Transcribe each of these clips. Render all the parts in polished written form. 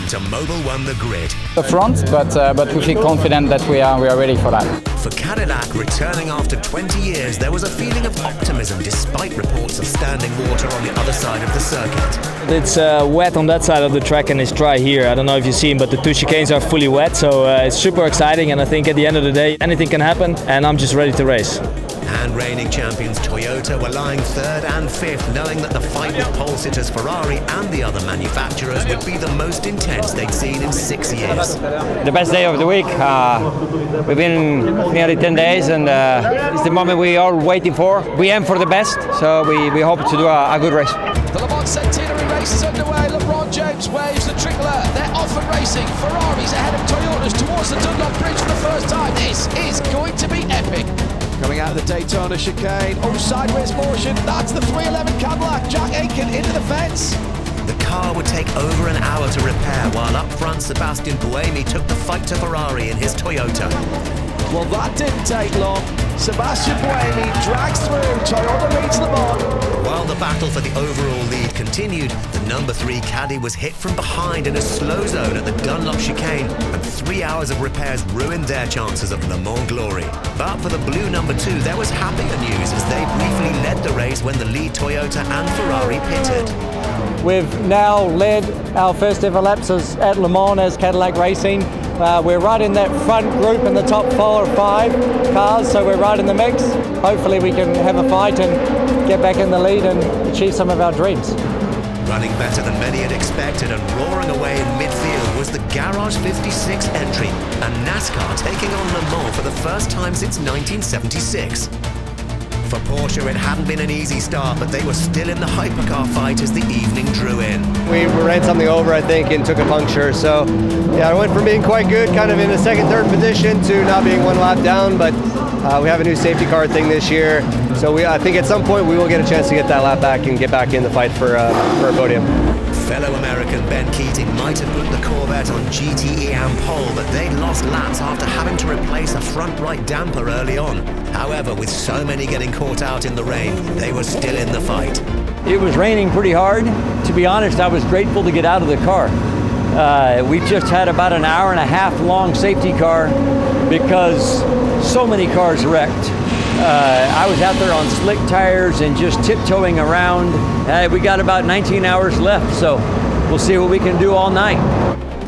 Welcome to Mobil 1 The Grid. The front, but we feel confident that we are ready for that. For Cadillac, returning after 20 years, there was a feeling of optimism despite reports of standing water on the other side of the circuit. It's wet on that side of the track and it's dry here. I don't know if you've seen, but the two chicanes are fully wet, so it's super exciting, and I think at the end of the day anything can happen, and I'm just ready to race. And reigning champions Toyota were lying third and fifth, knowing that the fight with pole-sitters Ferrari and the other manufacturers would be the most intense they'd seen in 6 years. The best day of the week. We've been nearly 10 days, and it's the moment we are waiting for. We aim for the best, so we hope to do a good race. The Le Mans Centenary race is underway. LeBron James waves the trigger. They're off and racing. Ferraris ahead of Toyotas towards the Dunlop Bridge for the first time. This is going to be epic. Coming out of the Daytona chicane. Oh, sideways motion. That's the 311 Cadillac. Jack Aitken into the fence. The car would take over an hour to repair, while up front Sebastian Buemi took the fight to Ferrari in his Toyota. Well, that didn't take long. Sebastian Buemi drags through. Toyota leads Le Mans. While the battle for the overall lead continued, the number 3 Caddy was hit from behind in a slow zone at the Dunlop chicane, and 3 hours of repairs ruined their chances of Le Mans glory. But for the blue number 2, there was happier news as they briefly led the race when the lead Toyota and Ferrari pitted. We've now led our first ever laps at Le Mans as Cadillac Racing. We're right in that front group in the top 4 or 5 cars, so we're right in the mix. Hopefully we can have a fight and get back in the lead and achieve some of our dreams. Running better than many had expected and roaring away in midfield was the Garage 56 entry, and NASCAR taking on Le Mans for the first time since 1976. For Porsche, it hadn't been an easy start, but they were still in the hypercar fight as the evening drew in. We ran something over, I think, and took a puncture. So, yeah, I went from being quite good, kind of in a second, third position, to not being one lap down. But we have a new safety car thing this year, so I think at some point we will get a chance to get that lap back and get back in the fight for a podium. Fellow American Ben Keating might have put the Corvette on GTE and pole, but they'd lost laps after having to replace a front right damper early on. However, with so many getting caught out in the rain, they were still in the fight. It was raining pretty hard. To be honest, I was grateful to get out of the car. We've just had about an hour and a half long safety car because so many cars wrecked. I was out there on slick tires and just tiptoeing around. We got about 19 hours left, so we'll see what we can do all night.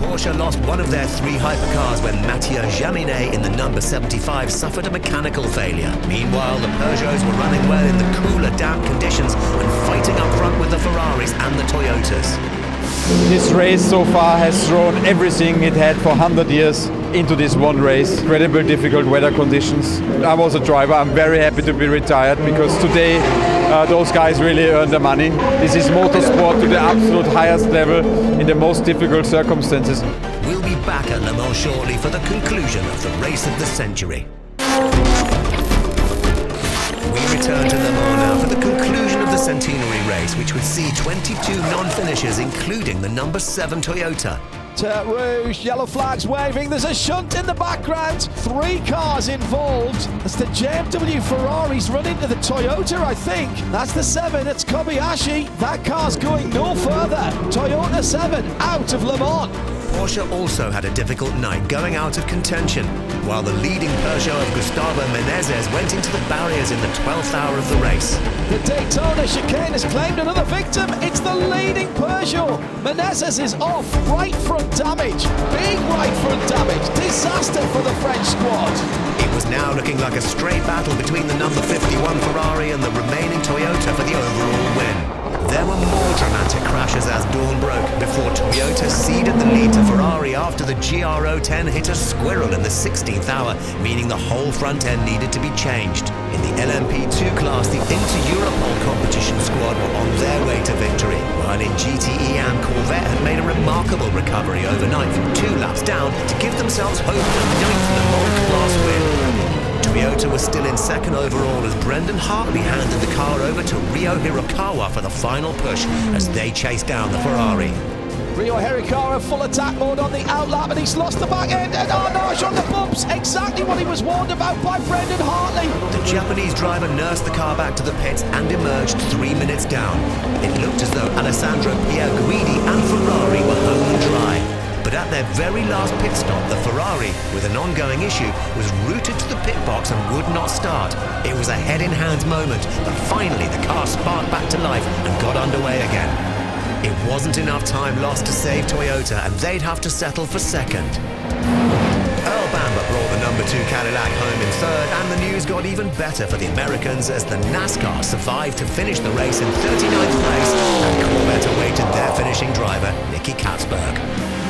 Porsche lost one of their 3 hypercars when Mathieu Jaminet in the number 75 suffered a mechanical failure. Meanwhile, the Peugeots were running well in the cooler, damp conditions and fighting up front with the Ferraris and the Toyotas. This race so far has thrown everything it had for 100 years into this one race. Incredibly difficult weather conditions. I was a driver. I'm very happy to be retired because today those guys really earned their money. This is motorsport to the absolute highest level in the most difficult circumstances. We'll be back at Le Mans shortly for the conclusion of the race of the century. We return to Le Mans now for the conclusion of the centenary race, which would see 22 non-finishers, including the number 7 Toyota. Rouge, yellow flags waving. There's a shunt in the background. 3 cars involved. As the JMW Ferraris run into the Toyota, I think. That's the 7. It's Kobayashi. That car's going no further. Toyota 7 out of Le Mans. Porsche also had a difficult night, going out of contention, while the leading Peugeot of Gustavo Menezes went into the barriers in the 12th hour of the race. The Daytona chicane has claimed another victim. It's the leading Peugeot. Menezes is off. Right front damage. Big right front damage. Disaster for the French squad. It was now looking like a straight battle between the number 51 Ferrari and the remaining Toyota for the overall win. There were more dramatic crashes as dawn broke before Toyota ceded the lead to Ferrari after the GR010 hit a squirrel in the 16th hour, meaning the whole front end needed to be changed. In the LMP2 class, the Inter-Europol competition squad were on their way to victory, while in GTE and Corvette had made a remarkable recovery overnight from 2 laps down to give themselves hope of a 9th Le Mans class win. Toyota was still in second overall as Brendan Hartley handed the car over to Ryo Hirakawa for the final push as they chased down the Ferrari. Ryo Hirakawa full attack mode on the outlap, and he's lost the back end, and oh no, he's on the bumps. Exactly what he was warned about by Brendan Hartley. The Japanese driver nursed the car back to the pits and emerged 3 minutes down. It looked as though Alessandro Pierguidi and Ferrari were home and dry. But at their very last pit stop, the Ferrari, with an ongoing issue, was routed to the pit box and would not start. It was a head-in-hands moment, but finally the car sparked back to life and got underway again. It wasn't enough time lost to save Toyota, and they'd have to settle for second. Earl Bamber brought the number 2 Cadillac home in third, and the news got even better for the Americans as the NASCAR survived to finish the race in 39th place, and Corvette awaited their finishing driver, Nicky Katzberg.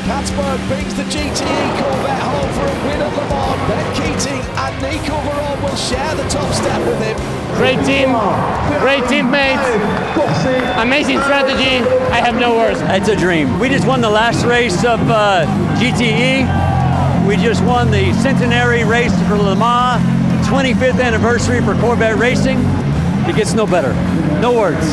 Katzberg brings the GTE Corvette home for a win at Le Mans. Ben Keating and Nico Verron will share the top step with him. Great teammates, amazing strategy. I have no words. It's a dream. We just won the last race of GTE. We just won the centenary race for Le Mans, 25th anniversary for Corvette racing. It gets no better. No words.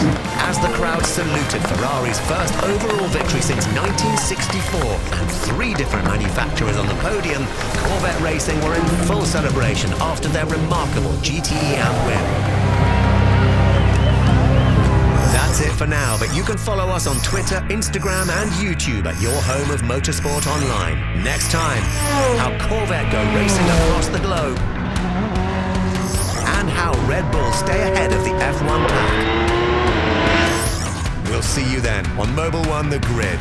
As the crowd saluted Ferrari's first overall victory since 1964 and 3 different manufacturers on the podium, Corvette Racing were in full celebration after their remarkable GTE AMP win. That's it for now, but you can follow us on Twitter, Instagram and YouTube at your home of Motorsport Online. Next time, how Corvette go racing across the globe and how Red Bull stay ahead of the F1 pack. We'll see you then on Mobile One The Grid.